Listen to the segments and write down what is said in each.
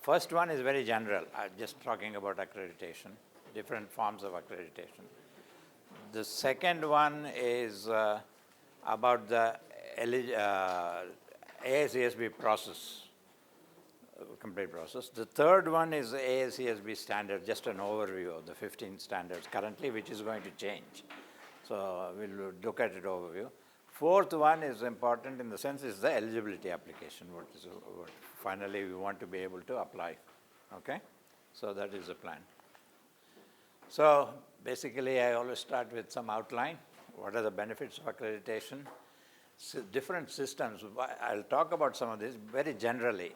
First one is very general. I'm just talking about accreditation, different forms of accreditation. The second one is about the AACSB process, complete process. The third one is AACSB standard, just an overview of the 15 standards currently, which is going to change. So we'll look at it overview. Fourth one is important in the sense is the eligibility application, what finally we want to be able to apply. Okay? So that is the plan. So basically I always start with some outline. What are the benefits of accreditation? Different systems. I'll talk about some of this very generally.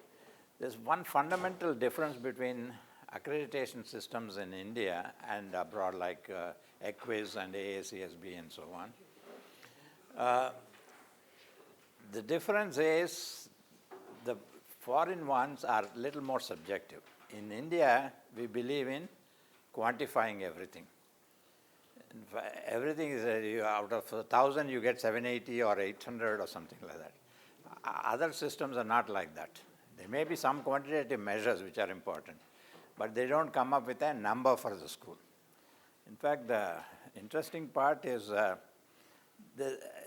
There's one fundamental difference between accreditation systems in India and abroad, like EQUIS and AACSB and so on. The difference is the foreign ones are a little more subjective. In India, we believe in quantifying everything. Everything is out of 1,000, you get 780 or 800 or something like that. Other systems are not like that. There may be some quantitative measures which are important, but they don't come up with a number for the school. In fact, the interesting part is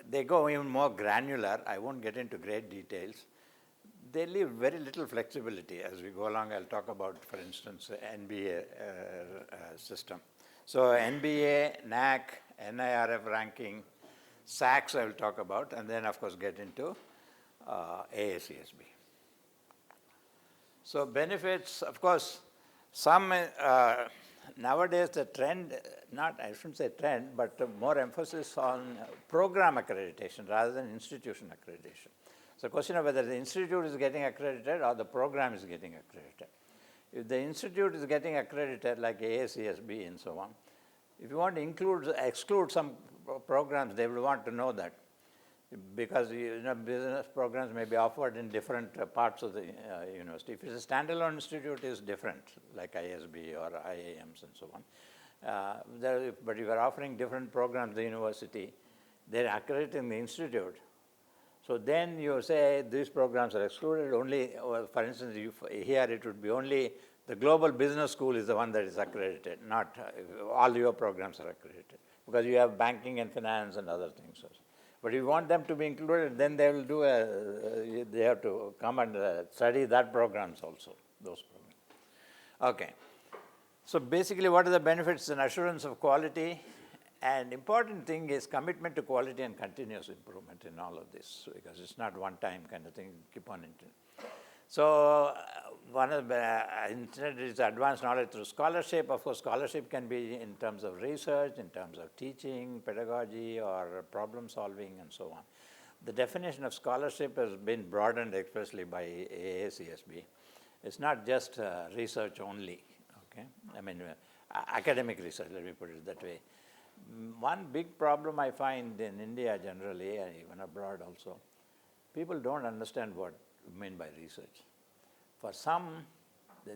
they go even more granular. I won't get into great details. They leave very little flexibility. As we go along, I'll talk about, for instance, NBA system. So NBA, NAC, NIRF ranking, SACS I will talk about, and then of course get into AACSB. So benefits, of course, some nowadays the trend, I shouldn't say trend, but more emphasis on program accreditation rather than institution accreditation. So the question of whether the institute is getting accredited or the program is getting accredited. If the institute is getting accredited like AACSB and so on, if you want to exclude some programs, they will want to know that, because business programs may be offered in different parts of the university. If it's a standalone institute, it's different, like ISB or IAMs and so on. But if you're offering different programs at the university, they're accrediting the institute. So then you say these programs are excluded only, for instance, here it would be only the Global Business School is the one that is accredited, not all your programs are accredited, because you have banking and finance and other things also. But if you want them to be included, then they will they have to come and study that programs also, those programs. Okay. So basically what are the benefits? An assurance of quality, and important thing is commitment to quality and continuous improvement in all of this, because it's not one time kind of thing, keep on improving. So one of the internet is advanced knowledge through scholarship. Of course, scholarship can be in terms of research, in terms of teaching, pedagogy, or problem solving, and so on. The definition of scholarship has been broadened especially by AACSB. It's not just research only, okay? I mean, academic research, let me put it that way. One big problem I find in India generally, and even abroad also, people don't understand what we mean by research. For some,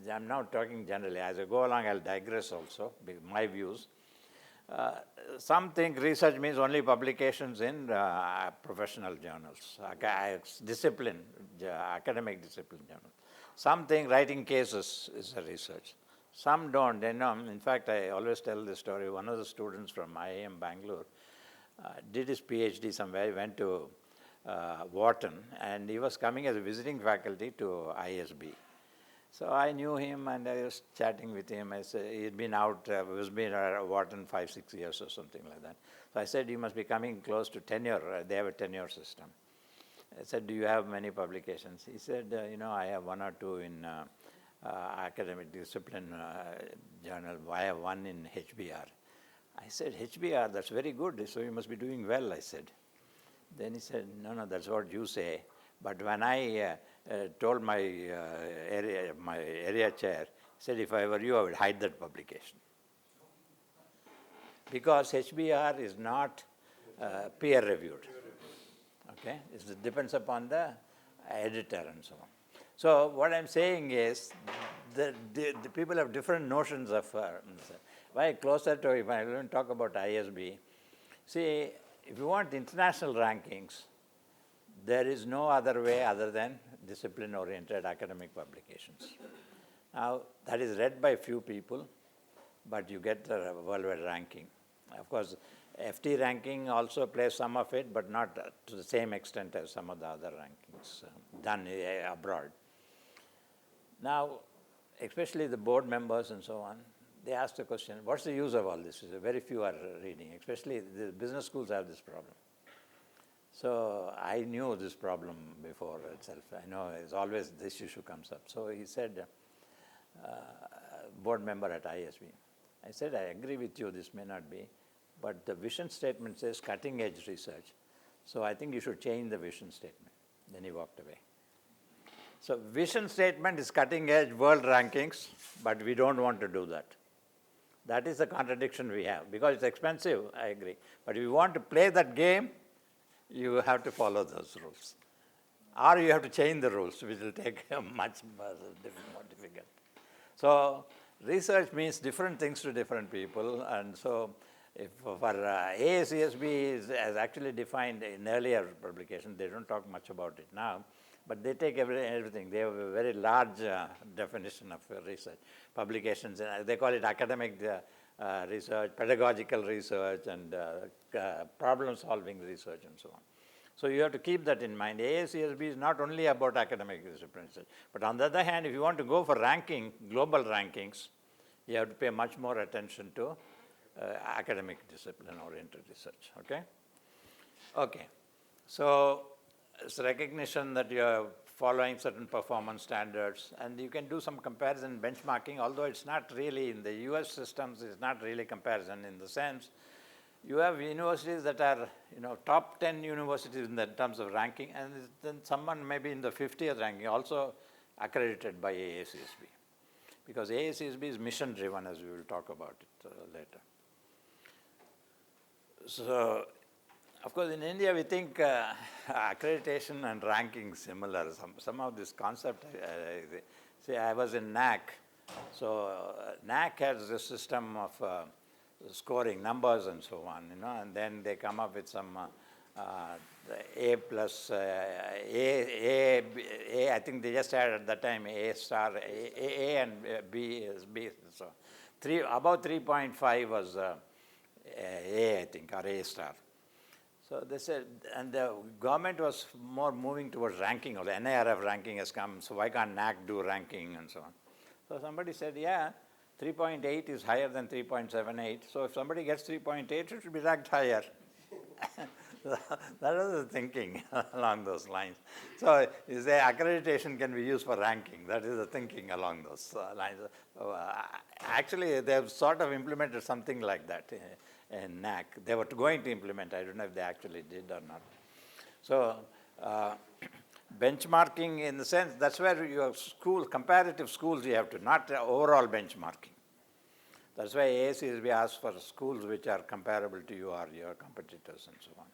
I'm now talking generally, as I go along I'll digress also, my views. Some think research means only publications in professional journals, discipline, academic discipline journals. Some think writing cases is a research. Some don't. In fact, I always tell this story. One of the students from IIM Bangalore did his PhD somewhere. He went to Wharton, and he was coming as a visiting faculty to ISB. So I knew him, and I was chatting with him. I said he'd been out, was been at Wharton 5-6 years or something like that. So I said, you must be coming close to tenure. They have a tenure system. I said, do you have many publications? He said, I have one or two in academic discipline journal. I have one in HBR. I said, HBR, that's very good. So you must be doing well, I said. Then he said, no, that's what you say. But when I told my area chair, he said, if I were you, I would hide that publication. Because HBR is not peer-reviewed. Okay? It depends upon the editor and so on. So what I'm saying is the people have different notions of why closer to, if I don't talk about ISB, see, if you want international rankings, there is no other way other than discipline-oriented academic publications. Now, that is read by few people, but you get the worldwide ranking. Of course, FT ranking also plays some of it, but not to the same extent as some of the other rankings done abroad. Now, especially the board members and so on, they ask the question, what's the use of all this? Very few are reading, especially the business schools have this problem. So I knew this problem before itself. I know it's always this issue comes up. So he said, board member at ISB, I said, I agree with you, this may not be, but the vision statement says cutting edge research. So I think you should change the vision statement. Then he walked away. So vision statement is cutting edge world rankings, but we don't want to do that. That is the contradiction we have. Because it's expensive, I agree. But if you want to play that game, you have to follow those rules. Or you have to change the rules, which will take much more difficult. So research means different things to different people. And so if for AACSB has actually defined in earlier publications, they don't talk much about it now, but they take everything. They have a very large definition of research. Publications, they call it academic research, pedagogical research, and problem-solving research, and so on. So you have to keep that in mind. AACSB is not only about academic discipline research, but on the other hand, if you want to go for ranking, global rankings, you have to pay much more attention to academic discipline-oriented research, okay? Okay, so it's recognition that you're following certain performance standards, and you can do some comparison benchmarking, although it's not really in the US systems, it's not really comparison in the sense you have universities that are, top 10 universities in terms of ranking, and then someone maybe in the 50th ranking also accredited by AACSB. Because AACSB is mission driven, as we will talk about it later. So, of course, in India, we think accreditation and ranking similar. Some of this concept, see, I was in NAC. So NAC has a system of scoring numbers and so on, and then they come up with some A plus A, I think they just had at that time A star, A and B is B. So above 3.5 was A, I think, or A star. So they said, and the government was more moving towards ranking, or the NIRF ranking has come, so why can't NAC do ranking and so on. So somebody said, yeah, 3.8 is higher than 3.78, so if somebody gets 3.8, it should be ranked higher. That was the thinking along those lines. So you say accreditation can be used for ranking. That is the thinking along those lines. Actually, they have sort of implemented something like that in NAC. They were going to implement. I don't know if they actually did or not. So benchmarking in the sense, that's where your school, comparative schools you have to, not overall benchmarking. That's why AACSB asks for schools which are comparable to you or your competitors and so on.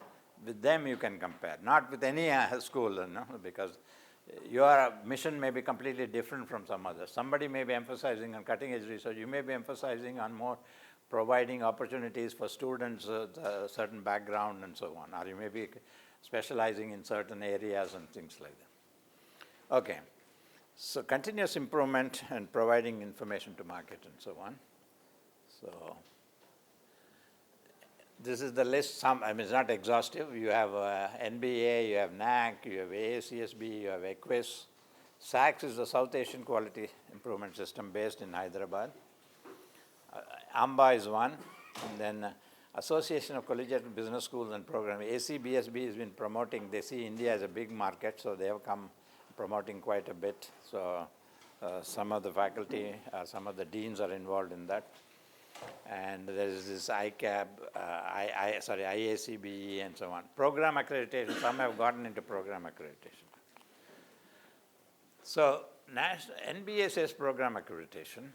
With them you can compare, not with any school, because your mission may be completely different from some others. Somebody may be emphasizing on cutting edge research, you may be emphasizing on more providing opportunities for students, certain background and so on, or you may be specializing in certain areas and things like that. Okay, so continuous improvement and providing information to market and so on. So this is the list. It's not exhaustive. You have NBA, you have NAC, you have AACSB, you have EQUIS. SACS is the South Asian Quality Improvement System based in Hyderabad. AMBA is one, and then Association of Collegiate Business Schools and Programs, ACBSB has been promoting. They see India as a big market, so they have come promoting quite a bit. So some of the faculty, some of the deans are involved in that. And there is this ICAB, IACB and so on. Program accreditation, some have gotten into program accreditation. So NBA says program accreditation.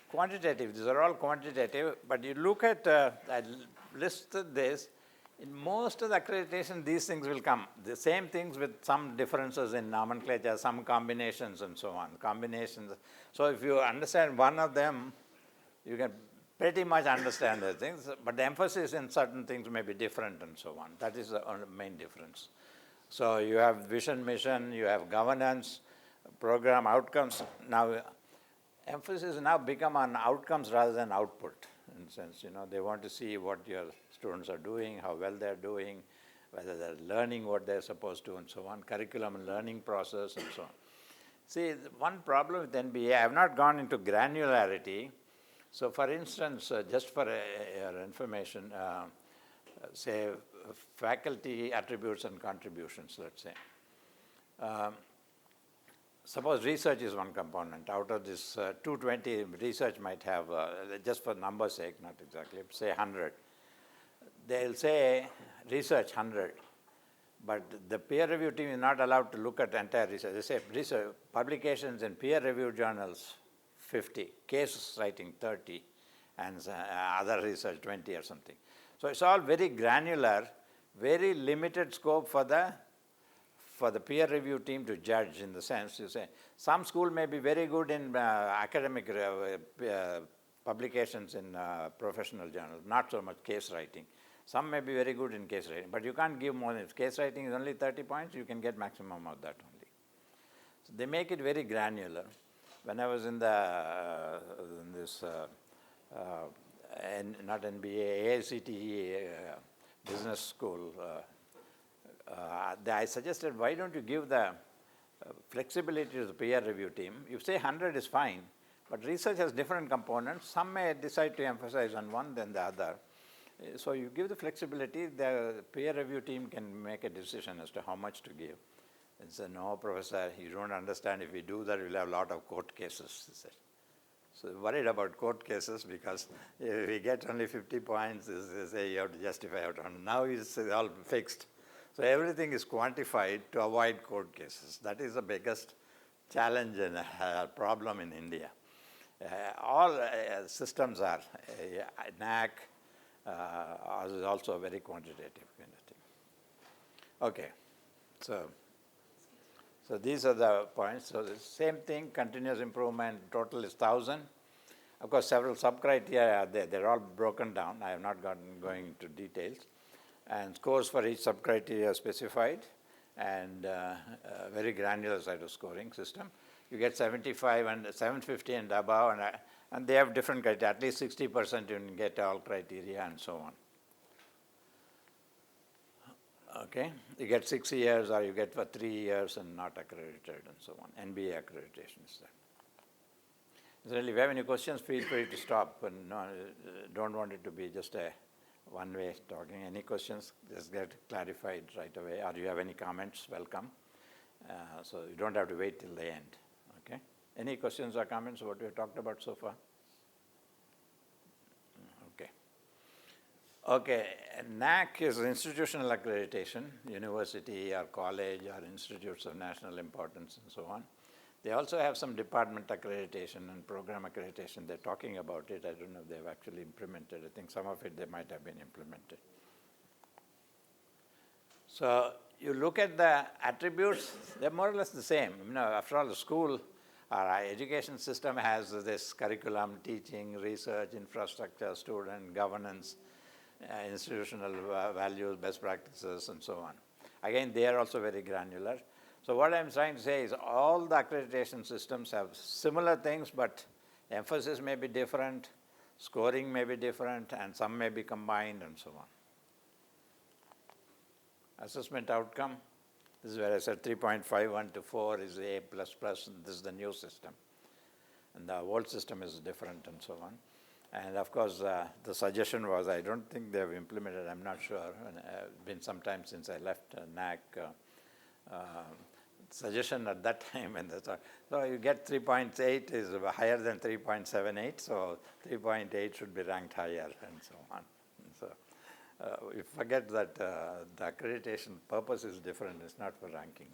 Quantitative, these are all quantitative, but you look at, I listed this, in most of the accreditation, these things will come. The same things with some differences in nomenclature, some combinations and so on, combinations. So if you understand one of them, you can pretty much understand the things, but the emphasis in certain things may be different and so on. That is the main difference. So you have vision, mission, you have governance, program outcomes. Now, emphasis now become on outcomes rather than output. In a sense, they want to see what your students are doing, how well they're doing, whether they're learning what they're supposed to, and so on. Curriculum and learning process, and so on. See, one problem with NBA, I have not gone into granularity. So, for instance, just for your information, say faculty attributes and contributions, let's say. Suppose research is one component. Out of this 220, research might have, just for number's sake, not exactly, say 100. They'll say research 100, but the peer review team is not allowed to look at entire research. They say research, publications in peer review journals 50, case writing 30, and other research 20 or something. So it's all very granular, very limited scope for the peer review team to judge, in the sense you say some school may be very good in academic publications in professional journals, not so much case writing. Some may be very good in case writing, but you can't give more than, if case writing is only 30 points, you can get maximum of that only. So they make it very granular. When I was in this not NBA, AACSB business school, I suggested, why don't you give the flexibility to the peer review team? You say 100 is fine, but research has different components. Some may decide to emphasize on one than the other. So you give the flexibility, the peer review team can make a decision as to how much to give. And say, no, professor, you don't understand. If we do that, we'll have a lot of court cases, he said. So worried about court cases, because if we get only 50 points, they say you have to justify out. Now it's all fixed. So everything is quantified to avoid court cases. That is the biggest challenge and problem in India. All systems are, NAC is also very quantitative kind of thing. Okay, so these are the points. So the same thing, continuous improvement, total is 1,000. Of course, several sub-criteria are there. They're all broken down. I have not going into details. And scores for each sub-criteria are specified, and very granular side of scoring system. You get 75 and 750 and above, and they have different criteria. At least 60% you can get all criteria, and so on. Okay, you get 6 years, or you get for 3 years and not accredited, and so on. NBA accreditation is that. Really, if you have any questions, feel free to stop. And no, don't want it to be just a one-way talking. Any questions, just get clarified right away. Or you have any comments, welcome. So you don't have to wait till the end. Okay. Any questions or comments what we have talked about so far? Okay. Okay, NAC is institutional accreditation, university or college or institutes of national importance and so on. They also have some department accreditation and program accreditation. They're talking about it. I don't know if they've actually implemented. I think some of it they might have been implemented. So you look at the attributes, they're more or less the same. After all, the school, our education system has this curriculum, teaching, research, infrastructure, student, governance, institutional values, best practices, and so on. Again, they are also very granular. So what I'm trying to say is all the accreditation systems have similar things, but emphasis may be different, scoring may be different, and some may be combined, and so on. Assessment outcome, this is where I said 3.51 to 4 is A++, and this is the new system. And the old system is different, and so on. And of course, the suggestion was, I don't think they have implemented, I'm not sure. It's been some time since I left NAC. Suggestion at that time, and so you get 3.8 is higher than 3.78, so 3.8 should be ranked higher, and so on. And so you forget that the accreditation purpose is different, it's not for ranking.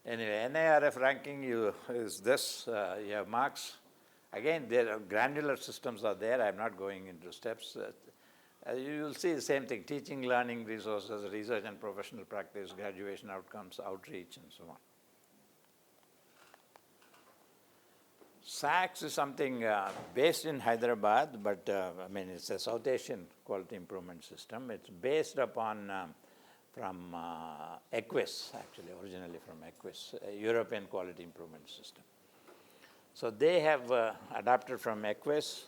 Anyway, NARF ranking is this, you have marks. Again, there are granular systems are there. I'm not going into steps. You will see the same thing, teaching, learning, resources, research and professional practice, graduation outcomes, outreach, and so on. SACS is something based in Hyderabad, but it's a South Asian quality improvement system. It's based upon from EQUIS, actually, originally from EQUIS, European Quality Improvement System. So they have adapted from EQUIS.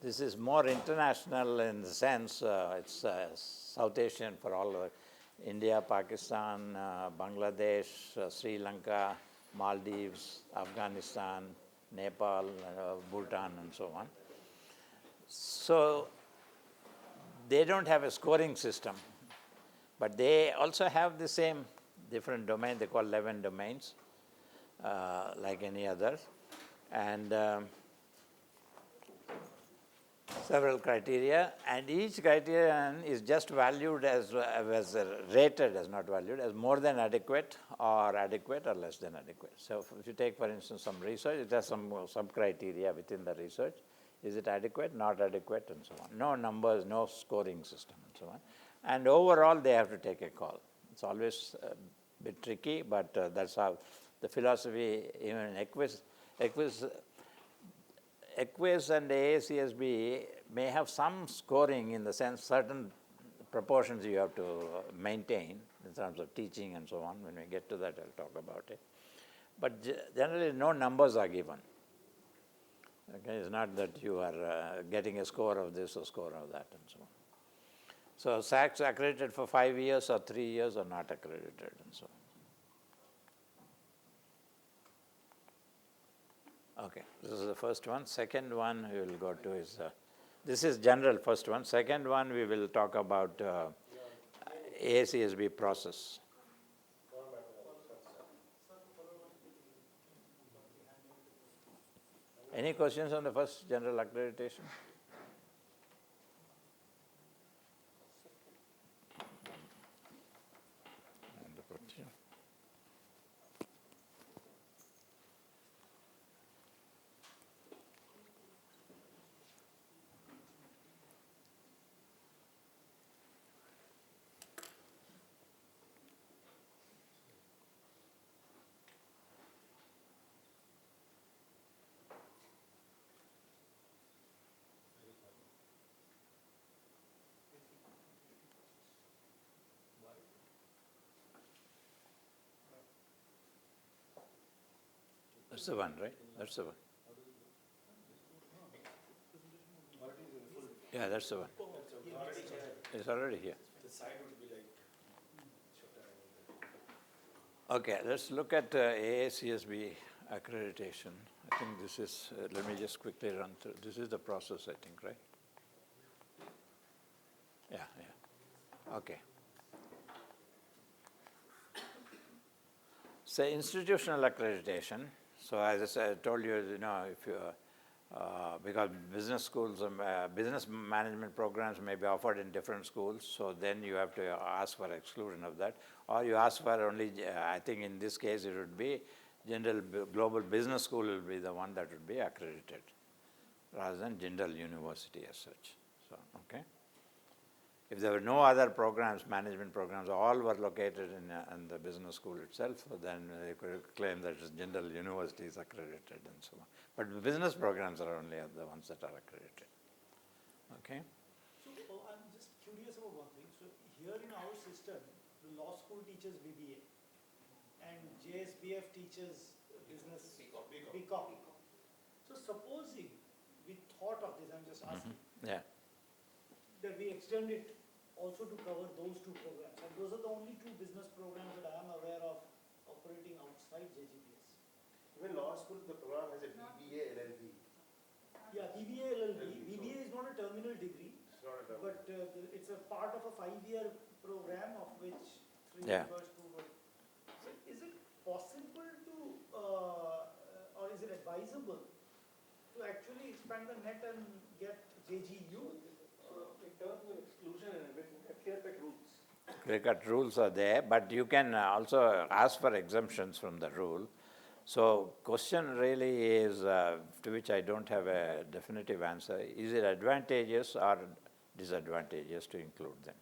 This is more international in the sense it's South Asian for all India, Pakistan, Bangladesh, Sri Lanka, Maldives, Afghanistan, Nepal, Bhutan, and so on. So they don't have a scoring system, but they also have the same different domain. They call 11 domains, like any other, and several criteria, and each criterion is just valued as rated as, not valued, as more than adequate or less than adequate. So if you take, for instance, some research, it has some criteria within the research. Is it adequate, not adequate, and so on. No numbers, no scoring system, and so on. And overall, they have to take a call. It's always a bit tricky, but that's how the philosophy, even in EQUIS and AACSB may have some scoring in the sense certain proportions you have to maintain in terms of teaching and so on. When we get to that, I'll talk about it. But generally, no numbers are given. Okay, it's not that you are getting a score of this or score of that and so on. So SACs accredited for 5 years or 3 years or not accredited and so on. Okay, this is the first one. Second one we will go to is, this is general first one. Second one we will talk about AACSB process. Any questions on the first general accreditation? That's the one, right? That's the one. Yeah, that's the one. It's already here. Okay, let's look at AACSB accreditation. I think this is, let me just quickly run through. This is the process, I think, right? Yeah. Okay. So institutional accreditation. So as I told you, if you, because business schools, business management programs may be offered in different schools, so then you have to ask for exclusion of that. Or you ask for only, I think in this case it would be general global business school will be the one that would be accredited, rather than general university as such. So, okay. If there were no other programs, management programs, all were located in the business school itself, then they could claim that general university is accredited and so on. But the business programs are only the ones that are accredited. Okay? So I'm just curious about one thing. So here in our system, the law school teaches BBA and JSBF teaches business BCom. So supposing we thought of this, I'm just asking, Yeah. that we extend it also to cover those two programs. And those are the only two business programs that I am aware of operating outside JGBS. Even law school, the program has a BBA LLB. Yeah, BBA LLB. BBA is not a terminal degree, but it's a part of a 5-year program of which 3 refers to. So is it possible to, or is it advisable to actually expand the net and get JGU? In terms of exclusion and everything, clear-cut rules. Clear-cut rules are there, but you can also ask for exemptions from the rule. So question really is, to which I don't have a definitive answer, is it advantageous or disadvantageous to include them?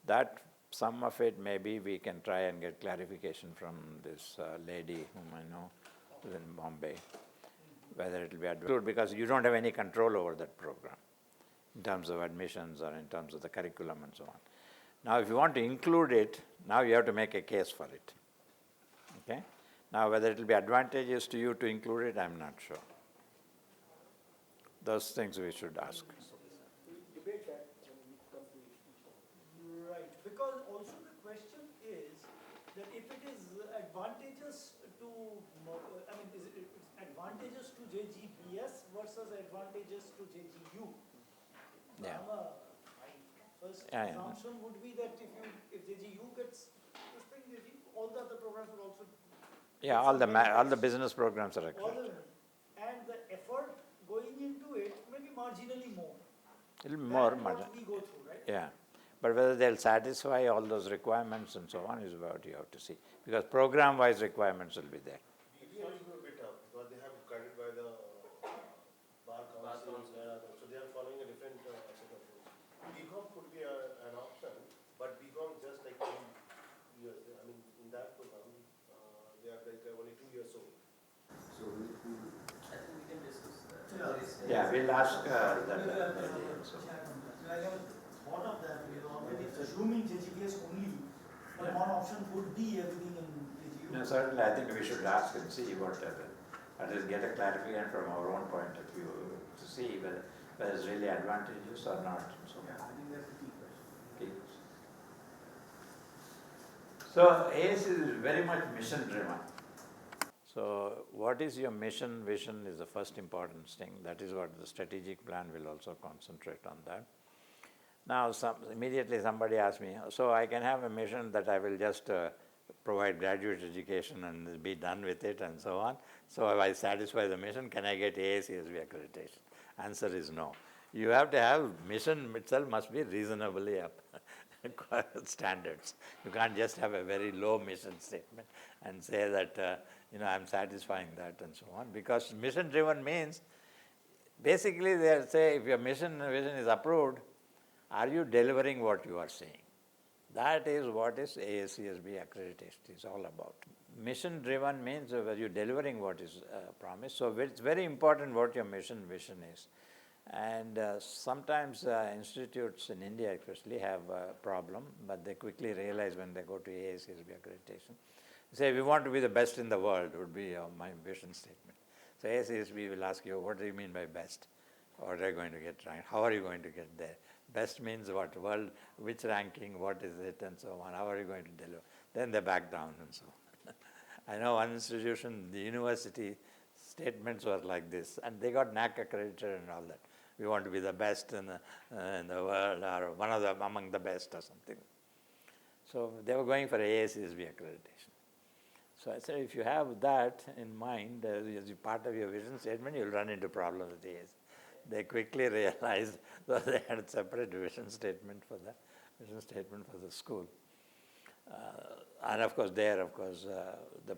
That some of it maybe we can try and get clarification from this lady whom I know who's in Bombay, whether it will be advantageous, because you don't have any control over that program. in terms of admissions or in terms of the curriculum and so on. Now, if you want to include it, now you have to make a case for it. Okay? Now, whether it will be advantageous to you to include it, I'm not sure. Those things we should ask. Debate that when we come to it. Right, because also the question is that if it is advantageous to, I mean, is it it's advantageous to JGBS versus advantageous to JGU? Yeah. First Yeah. assumption would be that if JGU gets this thing, all the other programs will also. Yeah, all the business programs are accredited. And the effort going into it may be marginally more. A little more than what we go through, right? Yeah. But whether they'll satisfy all those requirements and so on is what you have to see. Because program-wise requirements will be there. BBA is a bit tough because they have credit by the bar council, so they are following a different set of rules. BCom could be an option, but BCom just like 2 years. I mean, in that program, they are like only 2 years old. So we need to. I think we can discuss that. Yeah, we'll ask that. I never thought of that, already assuming JGBS only, but one option could be everything in JGU. No, certainly, I think we should ask and see what, at least get a clarification from our own point of view to see whether it's really advantageous or not. So, Yeah, I think that's the key question. So ACE is very much mission driven. So what is your mission, vision is the first important thing. That is what the strategic plan will also concentrate on that. Now immediately somebody asks me, so I can have a mission that I will just provide graduate education and be done with it and so on. So if I satisfy the mission, can I get AACSB accreditation? Answer is no. You have to have mission itself must be reasonably up standards. You can't just have a very low mission statement and say that I'm satisfying that and so on. Because mission driven means basically they'll say if your mission vision is approved, are you delivering what you are saying? That is what is AACSB accreditation is all about. Mission driven means are you delivering what is promised. So it's very important what your mission vision is. And sometimes institutes in India especially have a problem, but they quickly realize when they go to AACSB accreditation. Say, we want to be the best in the world would be my vision statement. So AACSB will ask you, what do you mean by best? What are you going to get ranked? How are you going to get there? Best means what? World, which ranking, what is it, and so on. How are you going to deliver? Then they back down and so on. I know one institution, the university statements were like this, and they got NAC accredited and all that. We want to be the best in the world, or one of them among the best or something. So they were going for AACSB accreditation. So I said, if you have that in mind as part of your vision statement, you'll run into problems with AACSB. They quickly realized that they had a separate vision statement for the school. And of course,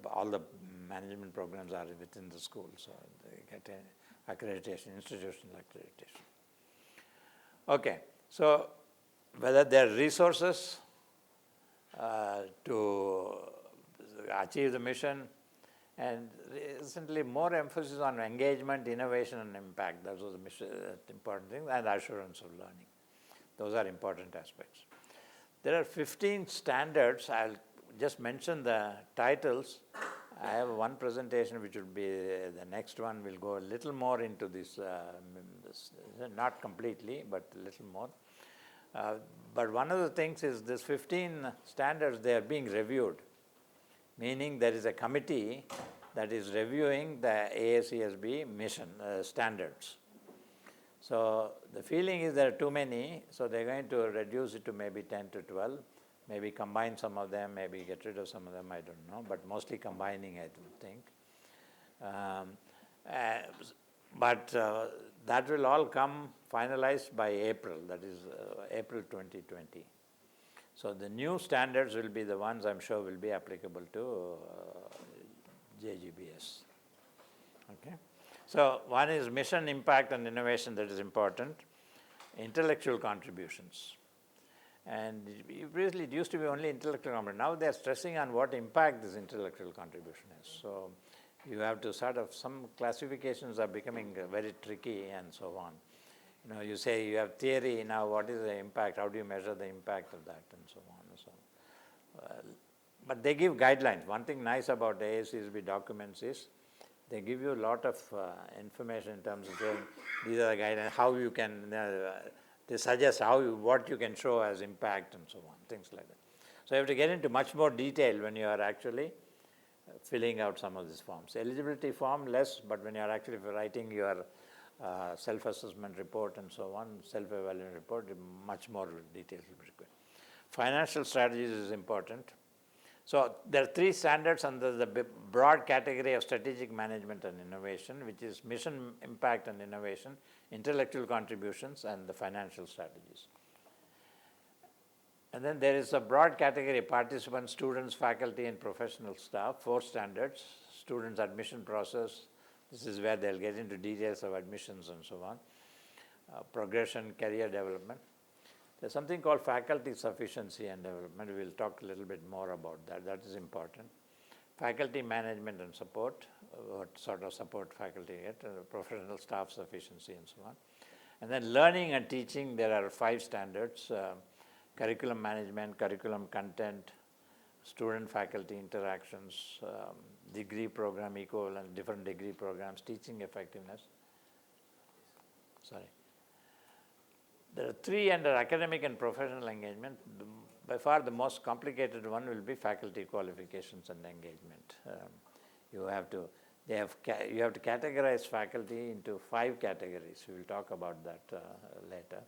all the management programs are within the school, so they get accreditation, institutional accreditation. Okay, so whether there are resources to achieve the mission, and recently more emphasis on engagement, innovation, and impact. Those are the important things, and assurance of learning. Those are important aspects. There are 15 standards. I'll just mention the titles. I have one presentation which will be, the next one will go a little more into this, not completely, but a little more. But one of the things is this 15 standards, they are being reviewed, meaning there is a committee that is reviewing the AACSB mission standards. So the feeling is there are too many, so they're going to reduce it to maybe 10 to 12, maybe combine some of them, maybe get rid of some of them, I don't know, but mostly combining, I don't think. But that will all come finalized by April, that is April 2020. So the new standards will be the ones I'm sure will be applicable to JGBS. Okay. So one is mission, impact, and innovation, that is important. Intellectual contributions. And previously it used to be only intellectual contribution. Now they are stressing on what impact this intellectual contribution is. So you have to some classifications are becoming very tricky and so on. You know, you say you have theory, now what is the impact, how do you measure the impact of that, and so on and so on. But they give guidelines. One thing nice about AACSB documents is they give you a lot of information in terms of saying these are the guidelines, how you can, they suggest what you can show as impact and so on, things like that. So you have to get into much more detail when you are actually filling out some of these forms. Eligibility form less, but when you are actually writing your self-assessment report and so on, self-evaluation report, much more details will be required. Financial strategies is important. So there are 3 standards under the broad category of strategic management and innovation, which is mission, impact and innovation, intellectual contributions, and the financial strategies. And then there is a broad category: participants, students, faculty, and professional staff, 4 standards. Students' admission process, this is where they'll get into details of admissions and so on. Progression, career development. There's something called faculty sufficiency and development. We'll talk a little bit more about that. That is important. Faculty management and support, what sort of support faculty get, professional staff sufficiency and so on. And then learning and teaching, there are 5 standards: curriculum management, curriculum content, student-faculty interactions, degree program equivalent, different degree programs, teaching effectiveness. Sorry. There are 3 under academic and professional engagement. By far the most complicated one will be faculty qualifications and engagement. You have to categorize faculty into 5 categories. We will talk about that later.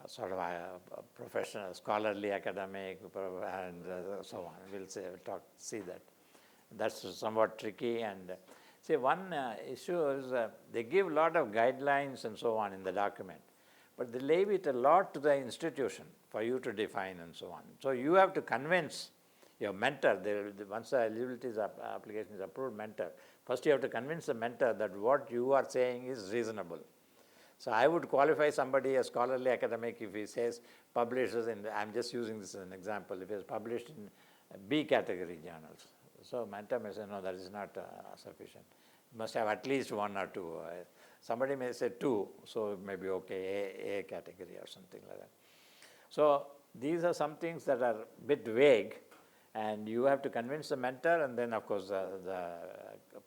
Sort of a professional, scholarly, academic, and so on. We'll see that. That's somewhat tricky. And see, one issue is they give a lot of guidelines and so on in the document, but they leave it a lot to the institution for you to define and so on. So you have to convince your mentor. Once the eligibility application is approved, mentor. First you have to convince the mentor that what you are saying is reasonable. So I would qualify somebody as scholarly academic if he says publishes in, I'm just using this as an example, if he is published in B category journals. So mentor may say, no, that is not sufficient. You must have at least 1 or 2. Somebody may say 2, so it may be okay, A category or something like that. So these are some things that are a bit vague, and you have to convince the mentor, and then of course the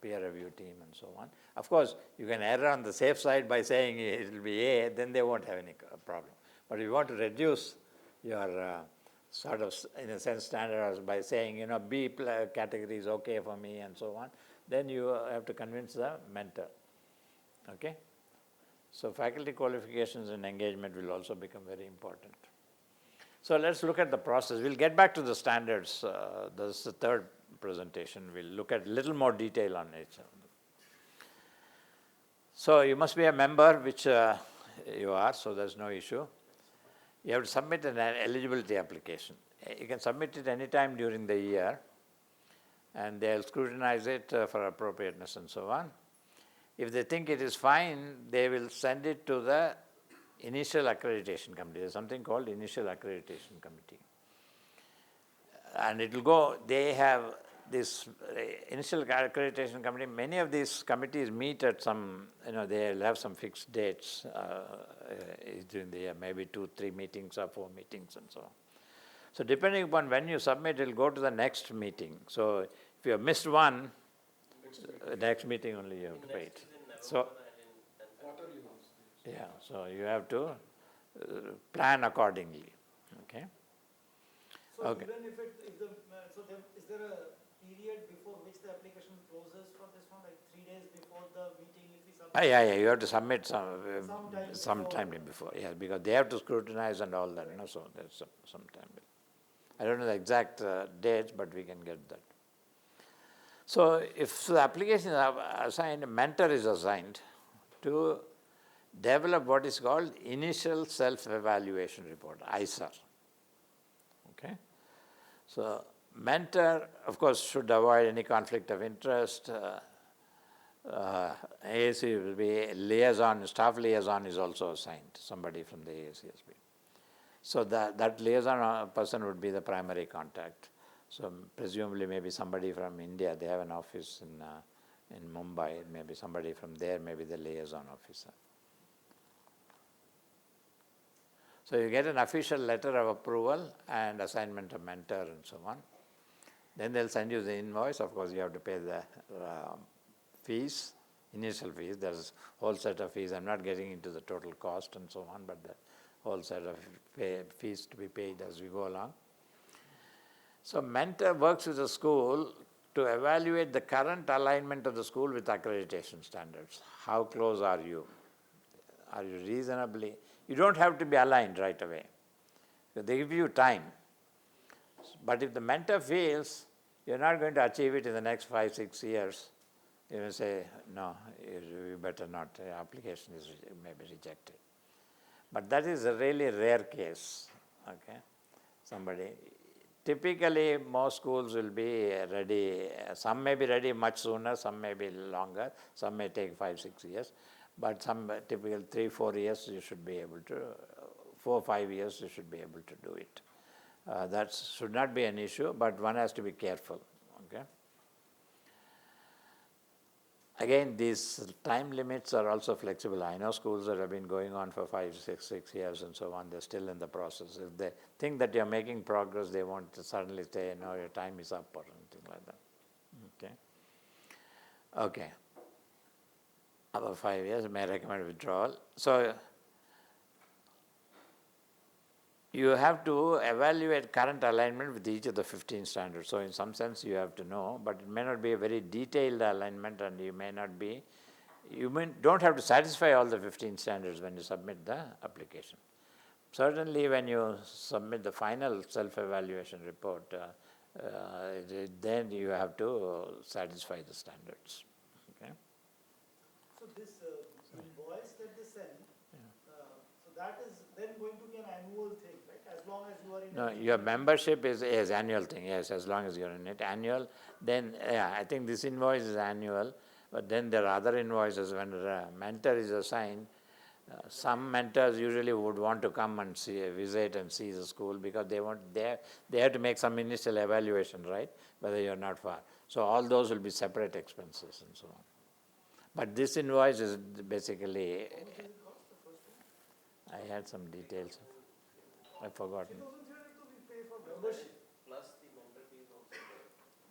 peer review team and so on. Of course, you can err on the safe side by saying it will be A, then they won't have any problem. But if you want to reduce your sort of, in a sense, standards by saying, B category is okay for me and so on, then you have to convince the mentor. Okay? So faculty qualifications and engagement will also become very important. So let's look at the process. We'll get back to the standards. This is the 3rd presentation. We'll look at a little more detail on it. So you must be a member, which you are, so there's no issue. You have to submit an eligibility application. You can submit it anytime during the year, and they'll scrutinize it for appropriateness and so on. If they think it is fine, they will send it to the initial accreditation committee. There's something called initial accreditation committee. And it will go, they have this initial accreditation committee. Many of these committees meet at some, they'll have some fixed dates during the year, maybe 2, 3 meetings or 4 meetings and so on. So depending upon when you submit, it will go to the next meeting. So if you have missed one, next meeting only you have to wait. So, yeah, so you have to plan accordingly. Okay. So Okay. even if is there a period before which the application closes for this one, like 3 days before the meeting if we submit? Yeah, you have to submit some time before. Yeah, because they have to scrutinize and all that. So there's some time. I don't know the exact dates, but we can get that. So if the application is assigned, a mentor is assigned to develop what is called Initial Self-Evaluation Report, ISER. Okay? So mentor, of course, should avoid any conflict of interest. AAC will be liaison, staff liaison is also assigned, somebody from the AACSB. So that liaison person would be the primary contact. So presumably maybe somebody from India, they have an office in Mumbai, maybe somebody from there, maybe the liaison officer. So you get an official letter of approval and assignment of mentor and so on. Then they'll send you the invoice. Of course, you have to pay the fees, initial fees. There's a whole set of fees. I'm not getting into the total cost and so on, but the whole set of fees to be paid as we go along. So mentor works with the school to evaluate the current alignment of the school with accreditation standards. How close are you? Are you reasonably? You don't have to be aligned right away. They give you time. But if the mentor feels you're not going to achieve it in the next 5, 6 years, you will say, no, you better not. The application is maybe rejected. But that is a really rare case. Okay, typically most schools will be ready. Some may be ready much sooner, some may be longer, some may take 5, 6 years. But some typical 3, 4 years you should be able to, 4, 5 years you should be able to do it. That should not be an issue, but one has to be careful. Okay. Again, these time limits are also flexible. I know schools that have been going on for 5, 6 years and so on, they're still in the process. If they think that you're making progress, they won't suddenly say, no, your time is up or anything like that. Okay. Okay. About 5 years, may recommend withdrawal. So you have to evaluate current alignment with each of the 15 standards. So in some sense you have to know, but it may not be a very detailed alignment, and you don't have to satisfy all the 15 standards when you submit the application. Certainly when you submit the final self-evaluation report, then you have to satisfy the standards. Okay. So this invoice that they send, so that is then going to be an annual thing, right? As long as you are in. No, your membership is annual thing, yes, as long as you're in it. Annual, then, I think this invoice is annual, but then there are other invoices when a mentor is assigned. Some mentors usually would want to come and visit and see the school because they have to make some initial evaluation, right, whether you're not far. So all those will be separate expenses and so on. But this invoice is basically, I had some details. I've forgotten. 2,300 we pay for membership. Plus the mentor fees also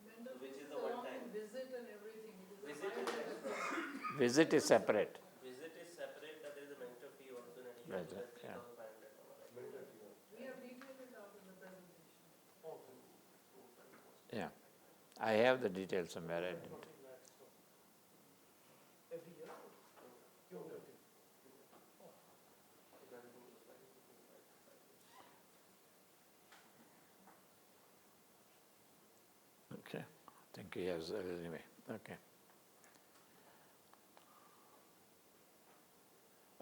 there, which is the one time. Visit and everything. Visit is separate. Visit is separate. Visit is separate, but there is a mentor fee also in addition Right, to that yeah. 3,500. We have detailed it out in the presentation. Yeah. I have the details somewhere. I didn't. Every year? Cumulative. Okay. I think he has, anyway. Okay.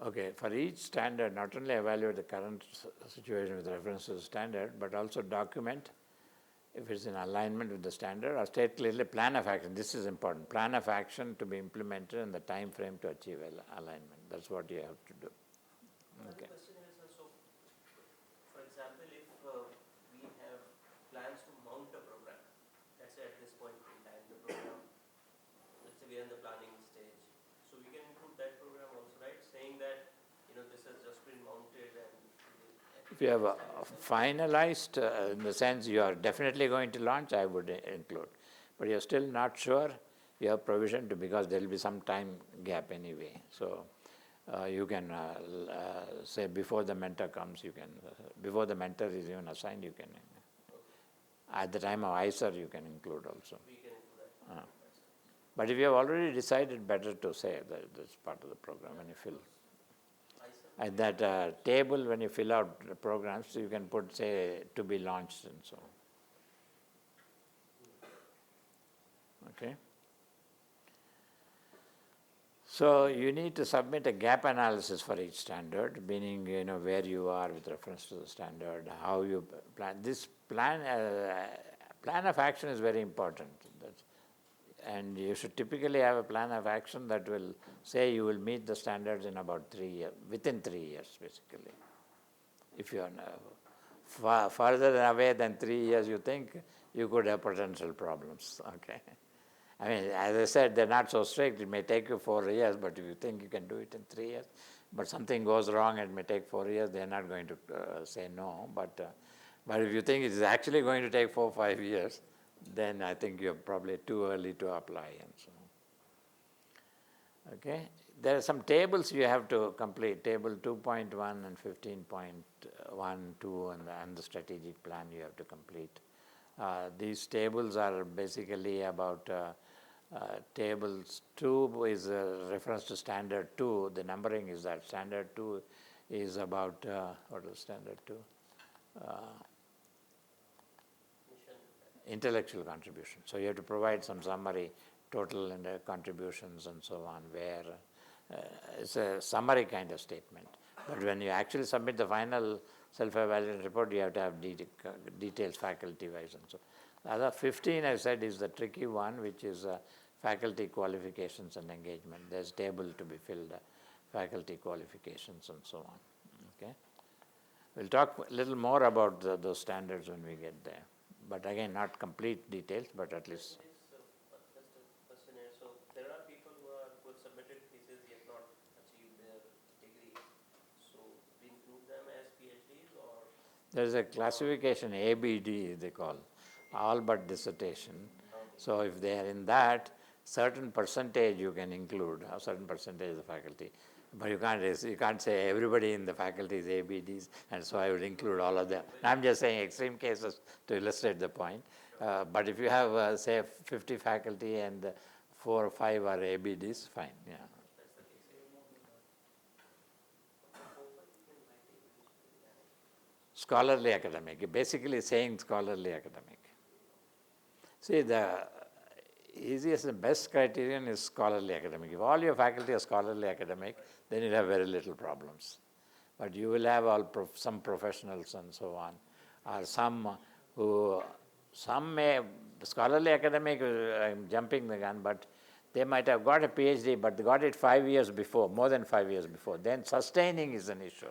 Okay, for each standard, not only evaluate the current situation with reference to the standard, but also document if it's in alignment with the standard, or state clearly plan of action. This is important. Plan of action to be implemented and the time frame to achieve alignment. That's what you have to do. Okay. Another question is, so, for example, if we have plans to mount a program, let's say at this point in time, the program, let's say we are in the planning stage, so we can include that program also, right? Saying that, this has just been mounted and If you have finalized, in the sense you are definitely going to launch, I would include. But you're still not sure, you have provision to, because there will be some time gap anyway. So you can say before the mentor comes, you can, before the mentor is even assigned, you can, at the time of ISER, you can include also. we can include that. But if you have already decided, better to say that that's part of the program when you fill. At that table, when you fill out the programs, you can put, say, to be launched and so on. Okay? So you need to submit a gap analysis for each standard, meaning, where you are with reference to the standard, how you plan. This plan of action is very important. And you should typically have a plan of action that will say you will meet the standards in about 3 years, within 3 years, basically. If you are further away than 3 years, you think you could have potential problems. Okay. I mean, as I said, they're not so strict. It may take you 4 years, but if you think you can do it in 3 years, but something goes wrong, it may take 4 years, they're not going to say no. But if you think it's actually going to take 4 or 5 years, then I think you're probably too early to apply and so on. Okay? There are some tables you have to complete, table 2.1 and 15.1, 2, and the strategic plan you have to complete. These tables are basically about tables 2 is a reference to standard 2. The numbering is that standard 2 is about, what is standard 2? Intellectual contribution. So you have to provide some summary, total and contributions and so on, where it's a summary kind of statement. But when you actually submit the final self-evaluation report, you have to have details faculty-wise and so. The other 15, I said, is the tricky one, which is faculty qualifications and engagement. There's table to be filled, faculty qualifications and so on. Okay, we'll talk a little more about those standards when we get there. But again, not complete details, but at least. Just a question here. So there are people who have submitted thesis yet not achieved their degree. So we include them as PhDs or? There is a classification, ABD they call, all but dissertation. So if they are in that, certain percentage you can include, a certain percentage of the faculty. But you can't say everybody in the faculty is ABDs, and so I would include all of them. I'm just saying extreme cases to illustrate the point. But if you have, say, 50 faculty and 4 or 5 are ABDs, fine, yeah. Scholarly academic, basically saying scholarly academic. See, the easiest and best criterion is scholarly academic. If all your faculty are scholarly academic, then you'll have very little problems. But you will have some professionals and so on, or some may, scholarly academic, I'm jumping the gun, but they might have got a PhD, but they got it 5 years before, more than 5 years before. Then sustaining is an issue.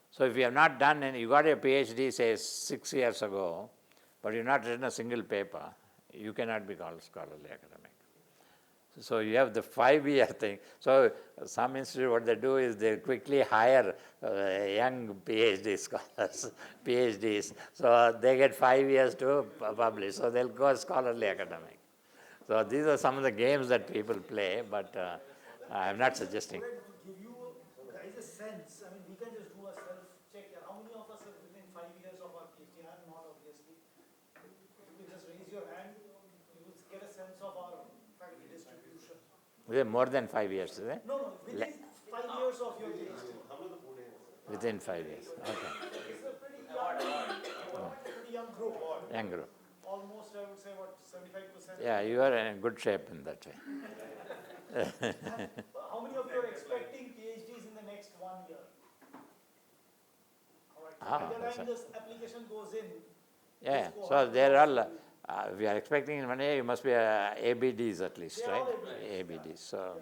So if you have not done any, you got a PhD, say 6 years ago, but you've not written a single paper, you cannot be called scholarly academic. So you have the 5-year thing. So some institute, what they do is they quickly hire young PhD scholars, PhDs. So they get 5 years to publish. So they'll go scholarly academic. So these are some of the games that people play, but I'm not suggesting. Would I give you guys a sense? I mean, we can just do a self-check here. How many of us have within 5 years of our PhD? I'm not, obviously. You can just raise your hand. You will get a sense of our faculty distribution. More than 5 years, is it? No, within 5 years of your PhD. Within 5 years, okay. It's a pretty young group. Young group. Almost, I would say, what, 75%? Yeah, you are in good shape in that way. How many of you are expecting PhDs in the next 1 year? All right. By the time this application goes in, yeah, so they're all, we are expecting in 1 year, you must be ABDs at least, they're right? all ABDs. So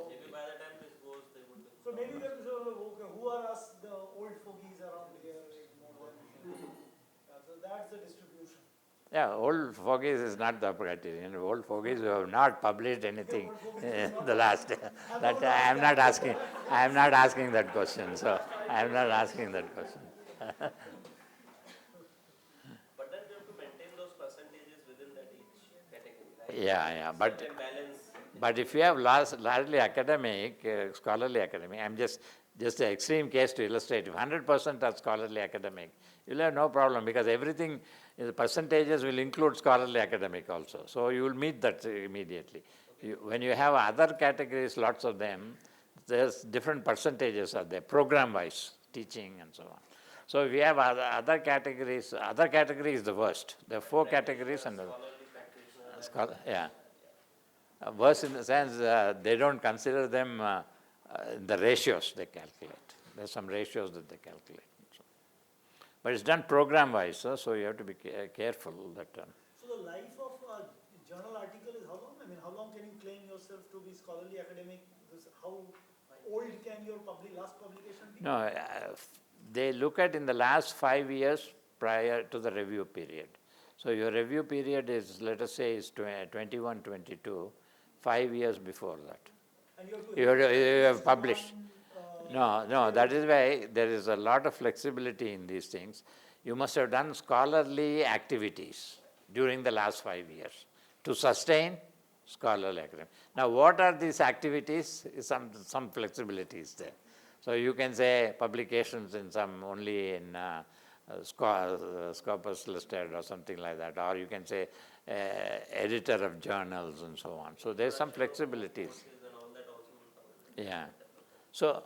Maybe by the time this goes, they would be. so maybe we have to say, okay, who are us, the old fogies around here? So that's the distribution. yeah, old fogies is not the criterion. Old fogies who have not published anything in the last. That I am not asking. I am not asking that question. So I am not asking that question. But then you have to maintain those percentages within that each category, right? Yeah, but. Certain balance. But if you have largely academic, scholarly academic, I'm just an extreme case to illustrate. If 100% are scholarly academic, you'll have no problem because everything, the percentages will include scholarly academic also. So you will meet that immediately. When you have other categories, lots of them, there's different percentages are there, program-wise, teaching and so on. So if you have other categories is the worst. There are 4 categories and yeah. Worse in the sense they don't consider them the ratios they calculate. There's some ratios that they calculate. So. But it's done program-wise, so you have to be careful that. So the life of a journal article is how long? I mean, how long can you claim yourself to be scholarly academic? How old can your last publication be? No, they look at in the last 5 years prior to the review period. So your review period is, let us say, is 21, 22, 5 years before that. And you have to. You have, you have published. One, No, that is why there is a lot of flexibility in these things. You must have done scholarly activities during the last 5 years to sustain scholarly academic. Now, what are these activities? Some flexibility is there. So you can say publications in some only in Scopus listed or something like that, or you can say editor of journals and so on. So there's some flexibilities. And all that also will come in. Yeah. So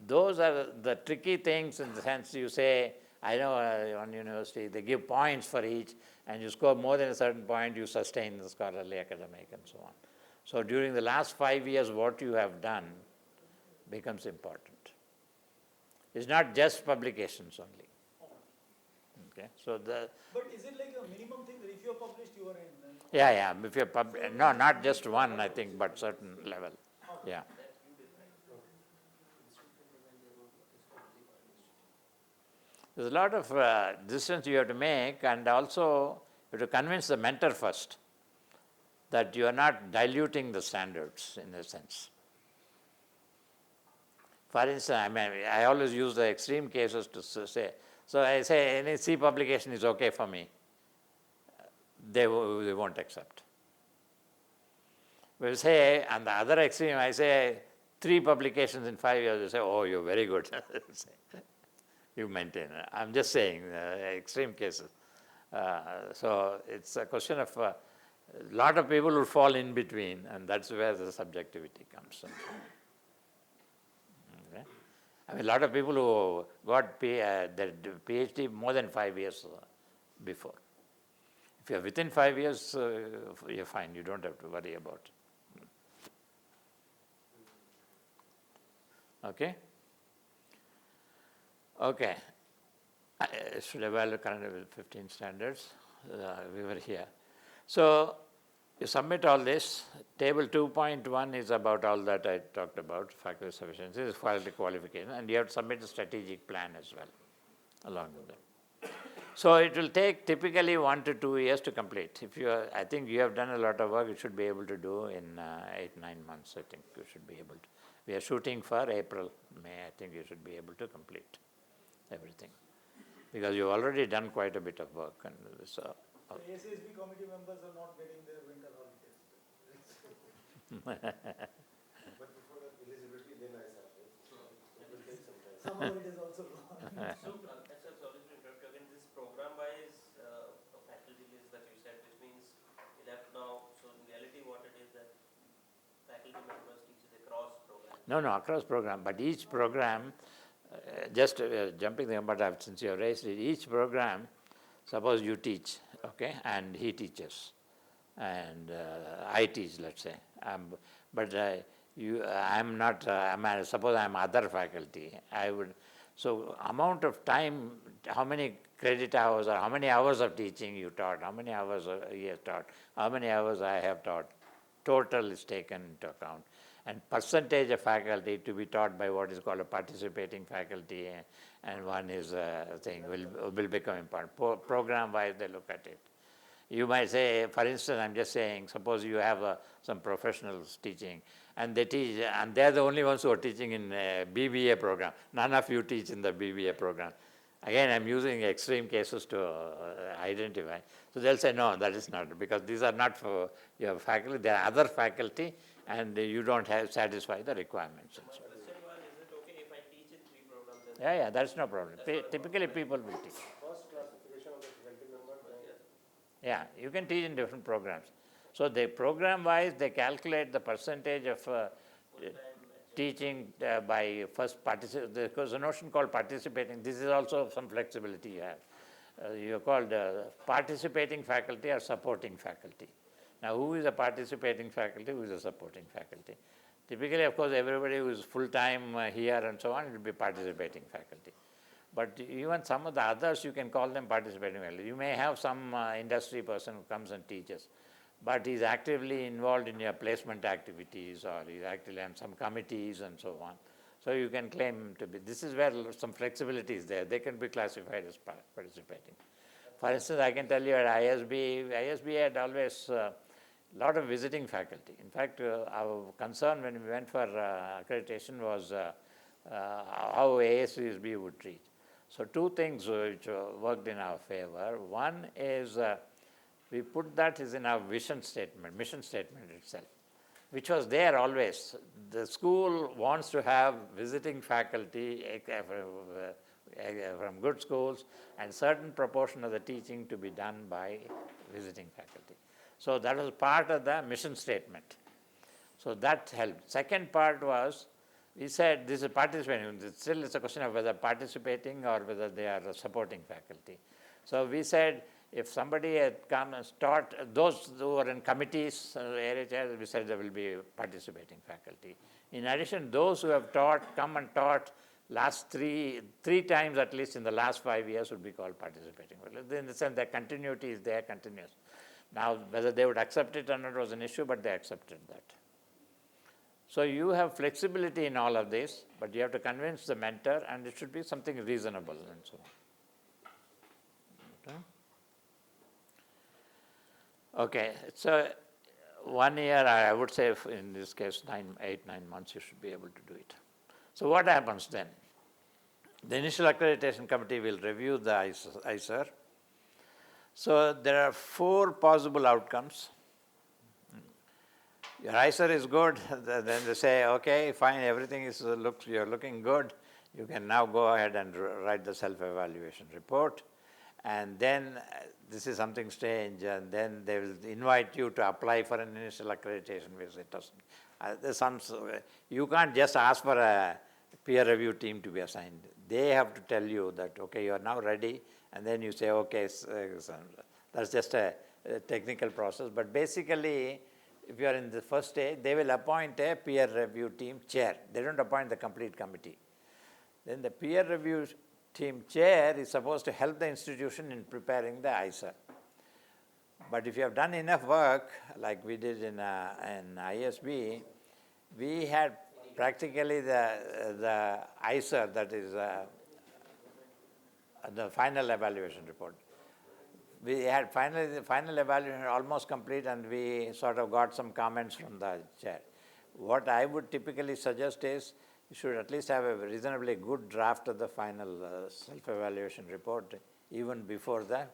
those are the tricky things in the sense you say, I know one university, they give points for each, and you score more than a certain point, you sustain the scholarly academic and so on. So during the last 5 years, what you have done becomes important. It's not just publications only. Okay. So the But is it like a minimum thing that if you're published, you are in? yeah. If you're no, not just one, I think, but certain level. Yeah. There's a lot of decisions you have to make, and also you have to convince the mentor first that you are not diluting the standards in a sense. For instance, I always use the extreme cases to say, so I say any C publication is okay for me. They won't accept. We'll say, on the other extreme, I say 3 publications in 5 years, they say, oh, you're very good. You maintain. I'm just saying extreme cases. So it's a question of a lot of people will fall in between, and that's where the subjectivity comes in. Okay. A lot of people who got their PhD more than 5 years before. If you're within 5 years, you're fine. You don't have to worry about it. Okay? Okay. I should evaluate current 15 standards. We were here. So you submit all this. Table 2.1 is about all that I talked about, faculty sufficiency, is faculty qualification, and you have to submit a strategic plan as well along with that. So it will take typically 1 to 2 years to complete. I think you have done a lot of work, you should be able to do in 8-9 months, I think you should be able to. We are shooting for April, May, I think you should be able to complete everything. Because you've already done quite a bit of work. And so, The AACSB committee members are not getting their winter holidays. But before that eligibility, then I started. It will take some time. Some of it is also gone. So, sorry to interrupt you again, this program-wise faculty list that you said, which means you'll have to now, so in reality what it is that faculty members teach across programs? no, across program, but each program, just jumping there, but since you have raised it, each program, suppose you teach, okay, and he teaches, and I teach, let's say, I'm not, suppose I'm other faculty, so amount of time, how many credit hours or how many hours of teaching you taught, how many hours he has taught, how many hours I have taught, total is taken into account. And percentage of faculty to be taught by what is called a participating faculty, and one is will become important. Program-wise, they look at it. You might say, for instance, I'm just saying, suppose you have some professionals teaching, and they teach, and they're the only ones who are teaching in BBA program. None of you teach in the BBA program. Again, I'm using extreme cases to identify. So they'll say, no, that is not, because these are not for your faculty, they are other faculty, and you don't satisfy the requirements. My question was, is it okay if I teach in 3 programs? Yeah, that's no problem. Typically, people will teach. First classification of the faculty member, then Yeah, you can teach in different programs. So they program-wise, they calculate the percentage of teaching by first participant. There's a notion called participating. This is also some flexibility you have. You're called participating faculty or supporting faculty. Now, who is a participating faculty, who is a supporting faculty? Typically, of course, everybody who is full-time here and so on, it will be participating faculty. But even some of the others, you can call them participating faculty. You may have some industry person who comes and teaches, but he's actively involved in your placement activities, or he's actively on some committees and so on. So you can claim to be, this is where some flexibility is there. They can be classified as participating. For instance, I can tell you at ISB had always lot of visiting faculty. In fact, our concern when we went for accreditation was how AACSB would treat. So two things which worked in our favor. One is we put that is in our mission statement itself, which was there always. The school wants to have visiting faculty from good schools, and certain proportion of the teaching to be done by visiting faculty. So that was part of the mission statement. So that helped. Second part was, we said this is participating. Still it's a question of whether participating or whether they are supporting faculty. So we said if somebody had come and taught, those who are in committees, area chairs, we said there will be participating faculty. In addition, those who have come and taught last three times at least in the last 5 years would be called participating. In the sense that continuity is there, continuous. Now, whether they would accept it or not was an issue, but they accepted that. So you have flexibility in all of this, but you have to convince the mentor, and it should be something reasonable and so on. Okay, so 1 year, I would say in this case 8, 9 months you should be able to do it. So what happens then? The initial accreditation committee will review the ISER. So there are 4 possible outcomes. Your ISER is good, then they say, okay, fine, everything is you're looking good. You can now go ahead and write the self-evaluation report. And then this is something strange, and then they will invite you to apply for an initial accreditation visit. You can't just ask for a peer review team to be assigned. They have to tell you that, okay, you are now ready, and then you say, okay, that's just a technical process. But basically, if you are in the first stage, they will appoint a peer review team chair. They don't appoint the complete committee. Then the peer review team chair is supposed to help the institution in preparing the ISER. But if you have done enough work, like we did in ISB, we had practically the ISER, that is the final evaluation report. We had the final evaluation almost complete, and we sort of got some comments from the chair. What I would typically suggest is you should at least have a reasonably good draft of the final self-evaluation report even before the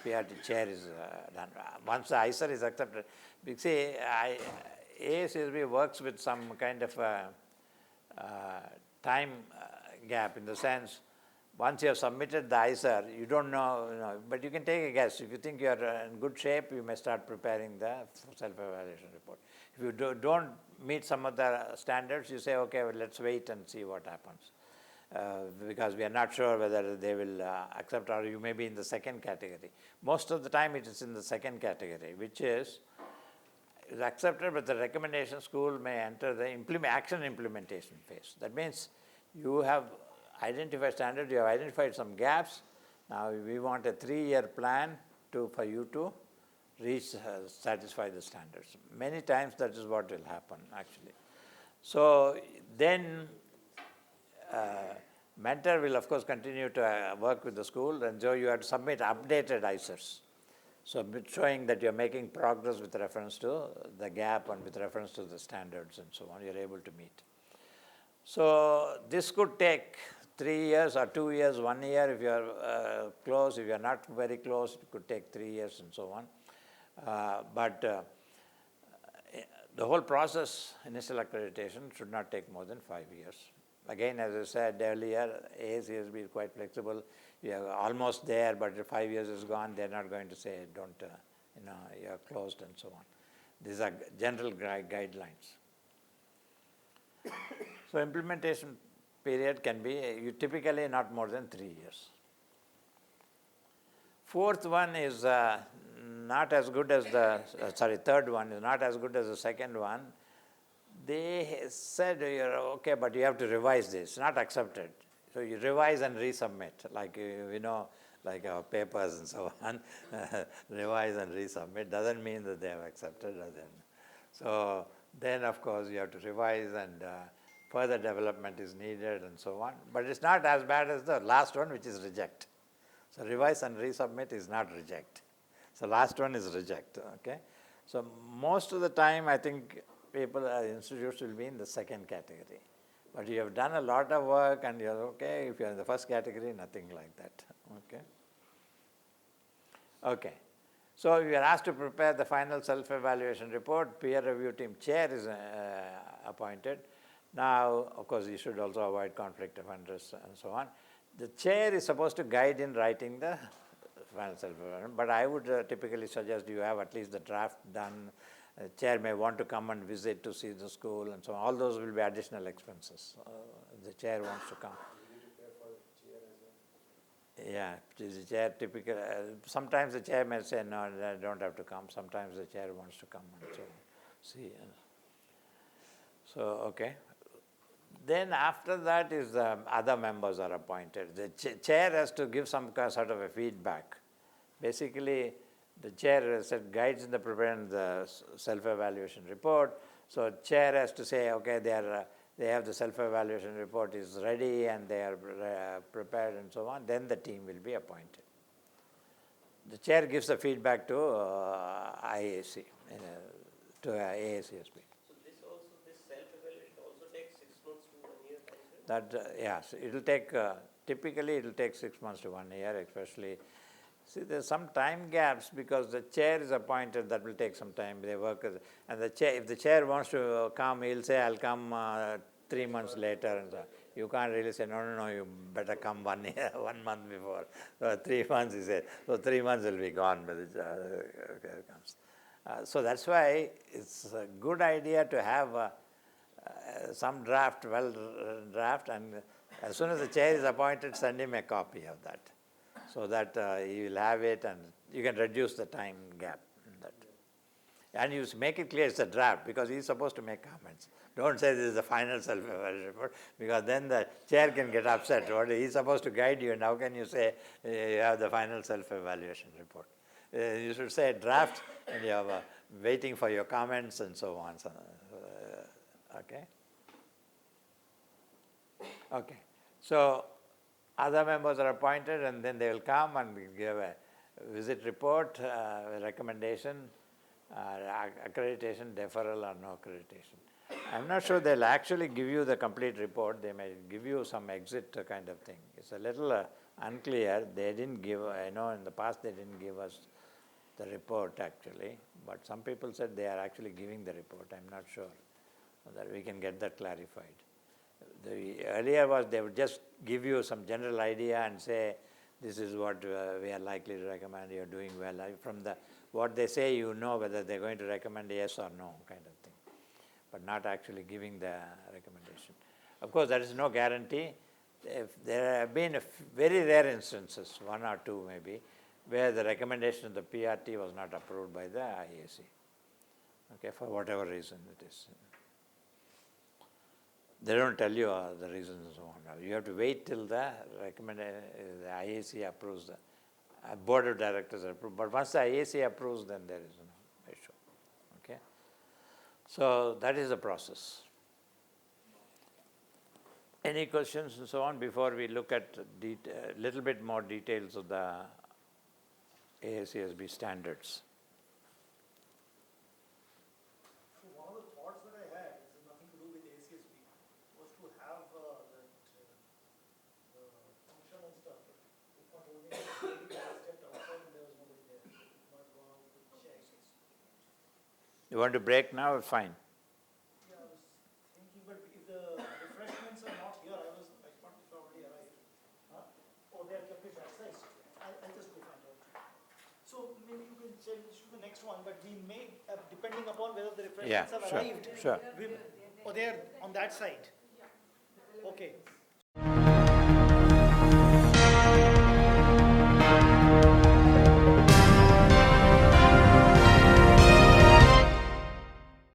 PRT chair is done. Once the ISER is accepted, you see, AACSB works with some kind of time gap, in the sense, once you have submitted the ISER, you don't know, but you can take a guess. If you think you are in good shape, you may start preparing the self-evaluation report. If you don't meet some of the standards, you say, okay, well, let's wait and see what happens. Because we are not sure whether they will accept, or you may be in the second category. Most of the time it is in the second category, which is accepted, but the recommendation school may enter the action implementation phase. That means you have identified standards, you have identified some gaps. Now we want a 3-year plan for you to satisfy the standards. Many times that is what will happen, actually. So then mentor will of course continue to work with the school, and so you have to submit updated ISERs. So showing that you're making progress with reference to the gap and with reference to the standards and so on, you're able to meet. So this could take 3 years or 2 years, 1 year if you're close. If you're not very close, it could take 3 years and so on. But the whole process, initial accreditation, should not take more than 5 years. Again, as I said earlier, AACSB is quite flexible. You're almost there, but if 5 years is gone, they're not going to say, don't, you're closed and so on. These are general guidelines. So implementation period can be typically not more than 3 years. Fourth one is not as good as third one is not as good as the second one. They said, okay, but you have to revise this, not accepted. So you revise and resubmit, like, like our papers and so on. Revise and resubmit doesn't mean that they have accepted. So then, of course, you have to revise, and further development is needed and so on. But it's not as bad as the last one, which is reject. So revise and resubmit is not reject. So last one is reject, okay? So most of the time, I think people, institutes will be in the second category. But you have done a lot of work and you're okay. If you're in the first category, nothing like that. Okay. Okay. So you are asked to prepare the final self-evaluation report. Peer review team chair is appointed. Now, of course, you should also avoid conflict of interest and so on. The chair is supposed to guide in writing the final self-evaluation, but I would typically suggest you have at least the draft done. Chair may want to come and visit to see the school and so on. All those will be additional expenses. The chair wants to come. Yeah, the chair typically, sometimes the chair may say, no, I don't have to come. Sometimes the chair wants to come and so see. So, okay. Then after that is other members are appointed. The chair has to give some sort of a feedback. Basically, the chair guides in the preparation of the self-evaluation report. So chair has to say, okay, they have the self-evaluation report is ready and they are prepared and so on. Then the team will be appointed. The chair gives the feedback to IAC, to AACSB. So this self-evaluation also takes 6 months to 1 year time frame? That, yes, it will take, typically it will take 6 months to 1 year, especially. See, there's some time gaps because the chair is appointed, that will take some time. They work, and the chair, if the chair wants to come, he'll say, I'll come 3 months later. And so you can't really say, no, you better come 1 year, 1 month before. So 3 months, he said. So 3 months will be gone by the comes. So that's why it's a good idea to have some draft, draft, and as soon as the chair is appointed, send him a copy of that, so that he will have it and you can reduce the time gap in that. And you make it clear it's a draft because he's supposed to make comments. Don't say this is the final self-evaluation report because then the chair can get upset. He's supposed to guide you and how can you say you have the final self-evaluation report? You should say draft and you are waiting for your comments and so on. So, okay? Okay. So other members are appointed and then they will come and give a visit report, a recommendation, accreditation, deferral or no accreditation. I'm not sure they'll actually give you the complete report. They may give you some exit kind of thing. It's a little unclear. They didn't give, I know in the past they didn't give us the report actually, but some people said they are actually giving the report. I'm not sure that we can get that clarified. The earlier was they would just give you some general idea and say, this is what we are likely to recommend, you're doing well. From what they say, you know whether they're going to recommend yes or no kind of thing, but not actually giving the recommendation. Of course, there is no guarantee. If there have been very rare instances, 1 or 2 maybe, where the recommendation of the PRT was not approved by the IAC, okay, for whatever reason it is. They don't tell you the reasons and so on. You have to wait till the IAC approves, the board of directors approve. But once the IAC approves, then there is no issue. Okay. So that is the process. Any questions and so on before we look at a little bit more details of the AACSB standards? So one of the thoughts that I had, this has nothing to do with ACSB, was to have the function and stuff. If not only stepped outside and there was nobody there, you might go out to check. You want to break now? Fine. Yeah, I was thinking, but if the refreshments are not here, I thought if I already arrived. Or they are kept it outside. I'll just go find out. So maybe you can check the next one, but we may, depending upon whether the refreshments have arrived. Sure. Or they are on that side. Okay.